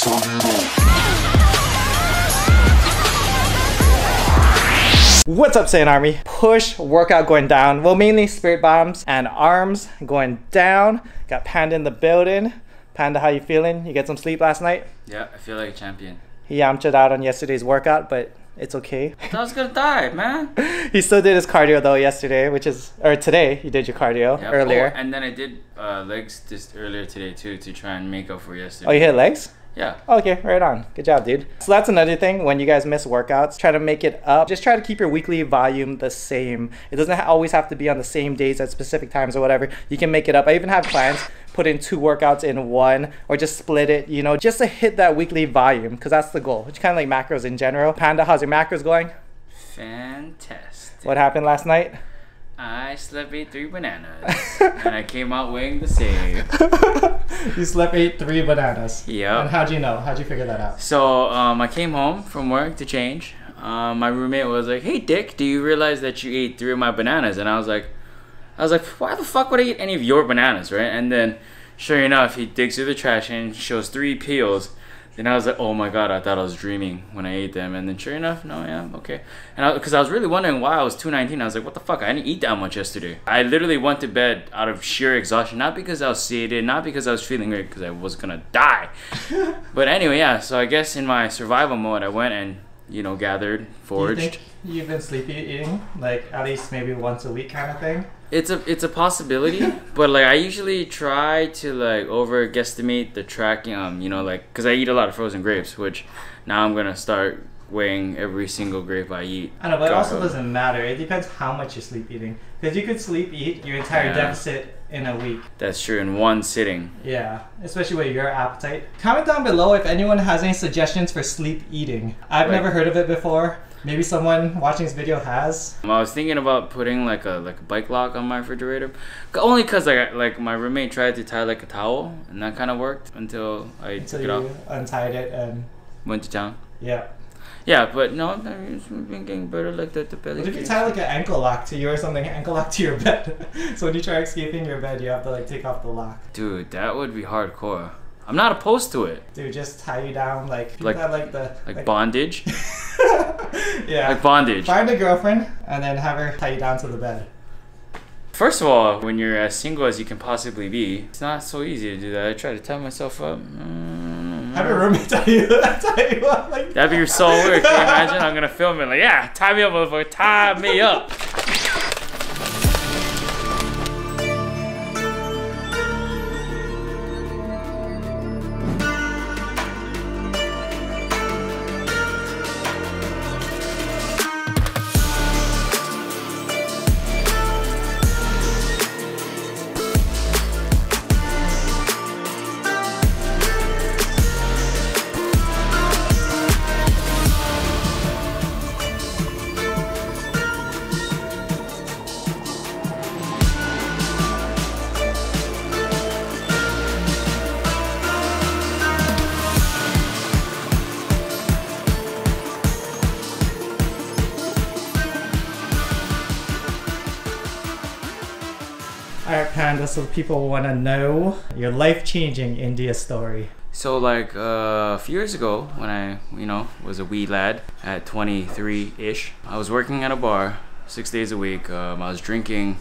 What's up, Saiyan Army? Push workout going down. Well, mainly spirit bombs and arms going down. Got Panda in the building. Panda, how you feeling? You get some sleep last night? Yeah, I feel like a champion. He yamched out on yesterday's workout, but it's okay. I was gonna die, man. He still did his cardio though yesterday, or today you did your cardio earlier. Oh, and then I did legs just earlier today too to try and make up for yesterday. Oh, you hit legs? Yeah. Okay, right on. Good job, dude. So that's another thing. When you guys miss workouts, try to make it up. Just try to keep your weekly volume the same. It doesn't always have to be on the same days at specific times or whatever. You can make it up. I even have clients put in 2 workouts in one, or just split it, you know, just to hit that weekly volume, because that's the goal. It's kind of like macros in general. Panda, how's your macros going? Fantastic. What happened last night? I slept, ate 3 bananas, and I came out weighing the same. You slept, ate 3 bananas. Yep. And how'd you know? How'd you figure that out? So I came home from work to change. My roommate was like, "Hey Dick, do you realize that you ate 3 of my bananas?" And I was like, why the fuck would I eat any of your bananas, right? And then, sure enough, he digs through the trash and shows 3 peels. Then I was like, oh my god, I thought I was dreaming when I ate them. And then sure enough, no, yeah, okay. And because I was really wondering why I was 219. I was like, what the fuck? I didn't eat that much yesterday. I literally went to bed out of sheer exhaustion. Not because I was sated, not because I was feeling great, because I was gonna die. But anyway, yeah, so I guess in my survival mode, I went and, you know, gathered, foraged. Do you think you've been sleepy eating? Like, at least maybe once a week kind of thing? It's a possibility, but like I usually try to like over guesstimate the tracking, you know, like because I eat a lot of frozen grapes, which now I'm gonna start weighing every single grape I eat. I know, but it also doesn't matter. It depends how much you sleep eating, because you could sleep eat your entire deficit in a week. That's true, in one sitting. Yeah, especially with your appetite. Comment down below if anyone has any suggestions for sleep eating. I've never heard of it before. Maybe someone watching this video has. I was thinking about putting like a bike lock on my refrigerator, only cause like my roommate tried to tie like a towel, and that kind of worked until I took it off. Untied it and went to town. Yeah. Yeah, but no, it's been getting better like the belly. What if you tie like an ankle lock to you or something, ankle lock to your bed? So when you try escaping your bed, you have to like take off the lock. Dude, that would be hardcore. I'm not opposed to it. Dude, just tie you down like bondage. Yeah. Like bondage. Find a girlfriend and then have her tie you down to the bed. First of all, when you're as single as you can possibly be, it's not so easy to do that. I try to tie myself up. Have a roommate tie you up like that'd be so weird. Can you imagine? I'm gonna film it like, yeah, tie me up, motherfucker, tie me up. Alright, Panda, so people want to know your life-changing India story. So like a few years ago when I, you know, was a wee lad at 23-ish, I was working at a bar 6 days a week. I was drinking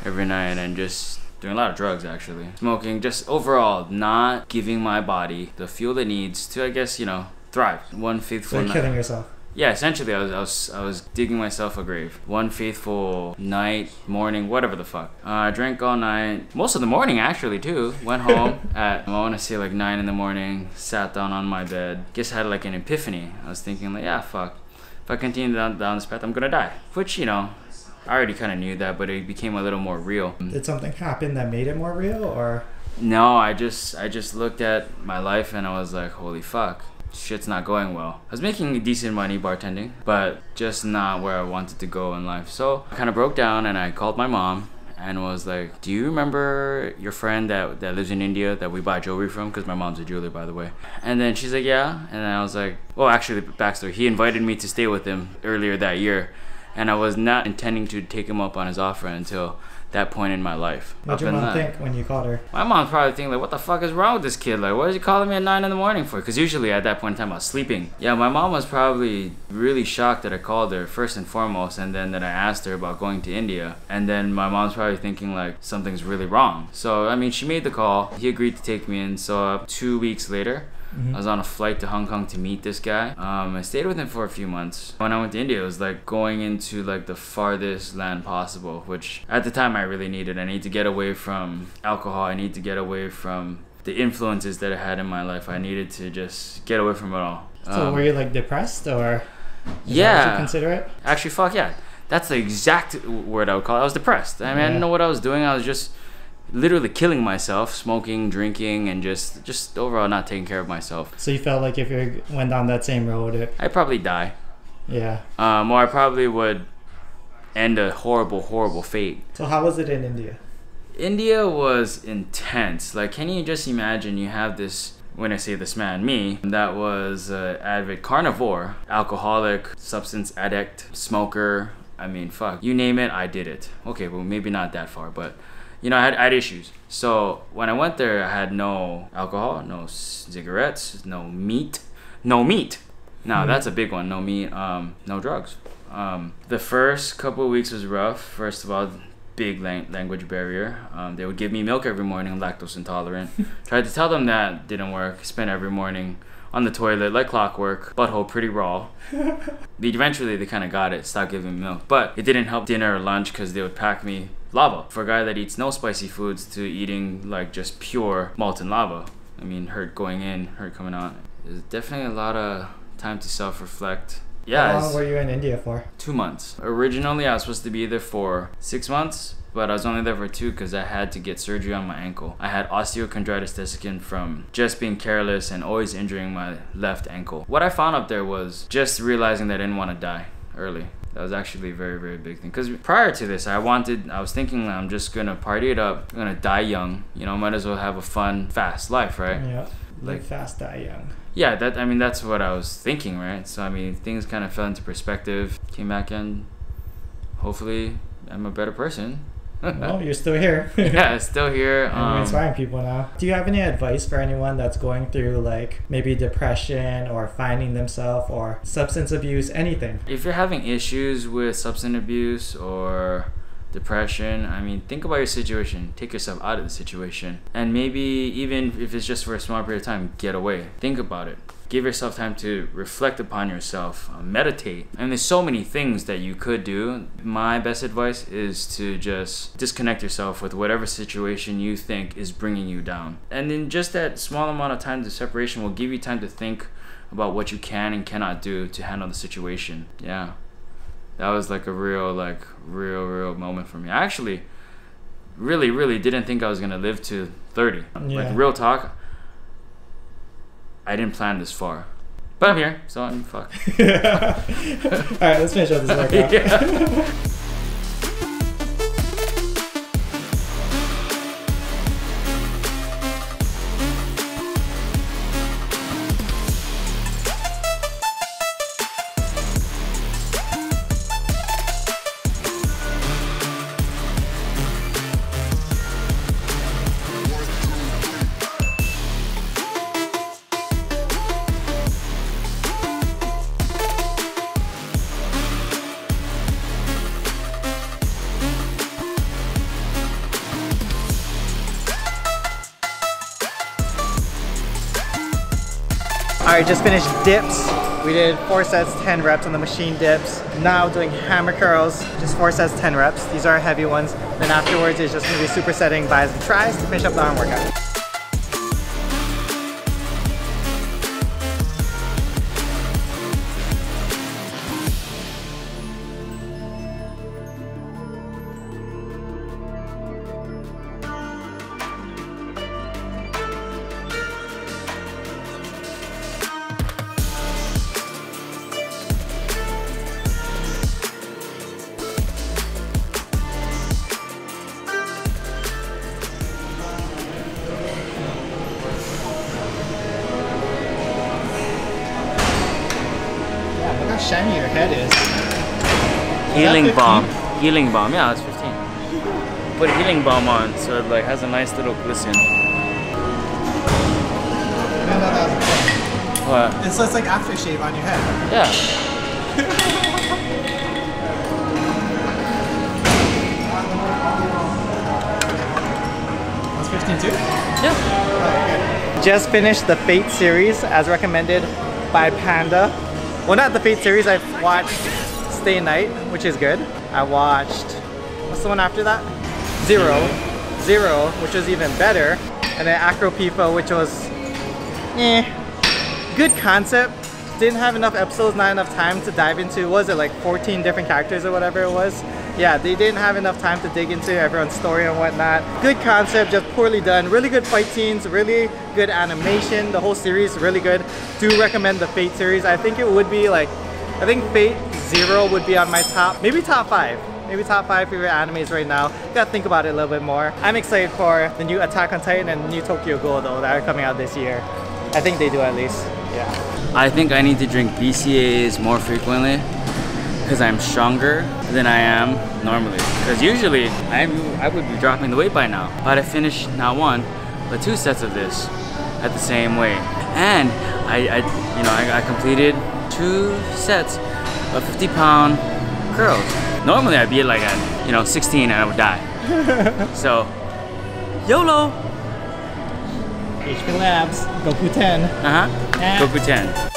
every night and just doing a lot of drugs actually. Smoking, just overall not giving my body the fuel it needs to, I guess, you know, thrive. One faithful night. Killing yourself. Yeah, essentially I was digging myself a grave. One faithful night, morning, whatever the fuck. I drank all night, most of the morning actually too. Went home at, I want to say like 9 in the morning, sat down on my bed. Just had like an epiphany. I was thinking like, yeah, fuck. If I continue down this path, I'm gonna die. Which, you know, I already kind of knew that, but it became a little more real. Did something happen that made it more real, or? No, I just looked at my life and I was like, holy fuck. Shit's not going well. I was making decent money bartending, but just not where I wanted to go in life. So I kind of broke down and I called my mom and was like, do you remember your friend that lives in India that we buy jewelry from? Because my mom's a jeweler, by the way. And then she's like, yeah. And then I was like, well, actually, the backstory, he invited me to stay with him earlier that year. And I was not intending to take him up on his offer until that point in my life. What did your mom think when you called her? My mom's probably thinking like, what the fuck is wrong with this kid? Like, what is he calling me at 9 in the morning for? Because usually at that point in time I was sleeping. Yeah, my mom was probably really shocked that I called her first and foremost, and then that I asked her about going to India. And then my mom's probably thinking like something's really wrong. So I mean, she made the call. He agreed to take me in. So 2 weeks later, I was on a flight to Hong Kong to meet this guy. I stayed with him for a few months. When I went to India, it was like going into like the farthest land possible, which at the time I really needed. I need to get away from alcohol. I need to get away from the influences that I had in my life. I needed to just get away from it all. So were you like depressed, or yeah, would you consider it? Actually, fuck yeah. That's the exact word I would call it. I was depressed. I mean, I didn't know what I was doing. I was just literally killing myself, smoking, drinking, and just overall not taking care of myself. So you felt like if you went down that same road, I'd probably die. Yeah. Or I probably would end a horrible, horrible fate. So how was it in India? India was intense. Like, can you just imagine you have this, when I say this man, me, that was an avid carnivore, alcoholic, substance addict, smoker. I mean, fuck, you name it, I did it. Okay, well, maybe not that far, but you know, I had issues. So when I went there, I had no alcohol, no cigarettes, no meat. Now that's a big one. No meat, no drugs. The first couple of weeks was rough. First of all, big language barrier. They would give me milk every morning. I'm lactose intolerant. Tried to tell them that, didn't work. Spent every morning on the toilet like clockwork, butthole pretty raw. Eventually they kind of got it, stopped giving me milk. But it didn't help dinner or lunch because they would pack me lava. For a guy that eats no spicy foods to eating like just pure molten lava. I mean, hurt going in, hurt coming out. There's definitely a lot of time to self-reflect. Yeah. How long were you in India for? 2 months. Originally, I was supposed to be there for 6 months, but I was only there for 2 because I had to get surgery on my ankle. I had osteochondritis dissecans from just being careless and always injuring my left ankle. What I found up there was just realizing that I didn't want to die early. That was actually a very, very big thing. Because prior to this, I was thinking I'm just going to party it up. I'm going to die young. You know, might as well have a fun, fast life, right? Yeah. Live fast, die young. Yeah, that's what I was thinking, right? So, I mean, things kind of fell into perspective. Came back in. Hopefully, I'm a better person. Well, you're still here. Yeah, still here. And you're inspiring people now. Do you have any advice for anyone that's going through like maybe depression or finding themselves or substance abuse, anything? If you're having issues with substance abuse or depression, I mean, think about your situation. Take yourself out of the situation. And maybe even if it's just for a small period of time, get away. Think about it. Give yourself time to reflect upon yourself, meditate. And there's so many things that you could do. My best advice is to just disconnect yourself with whatever situation you think is bringing you down. And then just that small amount of time, the separation will give you time to think about what you can and cannot do to handle the situation. Yeah. That was like a real moment for me. I actually really didn't think I was gonna live to 30. Yeah. Like, real talk, I didn't plan this far. But I'm here, so I'm fucked. Alright, let's finish up this workout. Yeah. Alright, just finished dips. We did 4 sets, 10 reps on the machine dips. Now doing hammer curls, just 4 sets, 10 reps. These are heavy ones. Then afterwards is just gonna be supersetting bis and tris to finish up the arm workout. Shiny your head is. Healing balm. Healing balm. Yeah, that's 15. put healing balm on, so it like has a nice little glisten. What? It's like aftershave on your head. Yeah. That's 15 too? Yeah. Just finished the Fate series as recommended by Panda. Well, not the Fate series, I've watched Stay Night, which is good. I watched, what's the one after that? Zero, which was even better. And then Acro Pifa, which was, good concept. Didn't have enough episodes, not enough time to dive into, what was it, like 14 different characters or whatever it was? Yeah, they didn't have enough time to dig into everyone's story and whatnot. Good concept, just poorly done. Really good fight scenes, really good animation. The whole series, really good. Do recommend the Fate series. I think it would be like, I think Fate Zero would be on my top, maybe top 5. Maybe top 5 favorite animes right now. Gotta think about it a little bit more. I'm excited for the new Attack on Titan and the new Tokyo Ghoul though that are coming out this year. I think they do at least, yeah. I think I need to drink BCAAs more frequently because I'm stronger than I am normally. Because usually I would be dropping the weight by now. But I finished not 1, but 2 sets of this at the same weight. And I completed 2 sets of 50-pound curls. Normally I'd be like at 16 and I would die. So YOLO! HP Labs, Goku 10. Goku 10.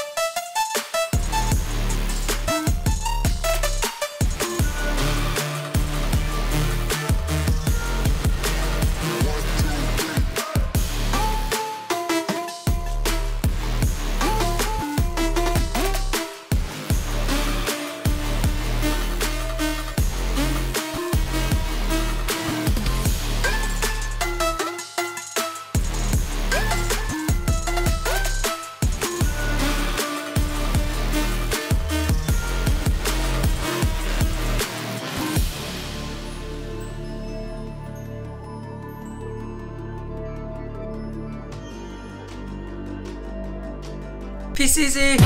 PCZ!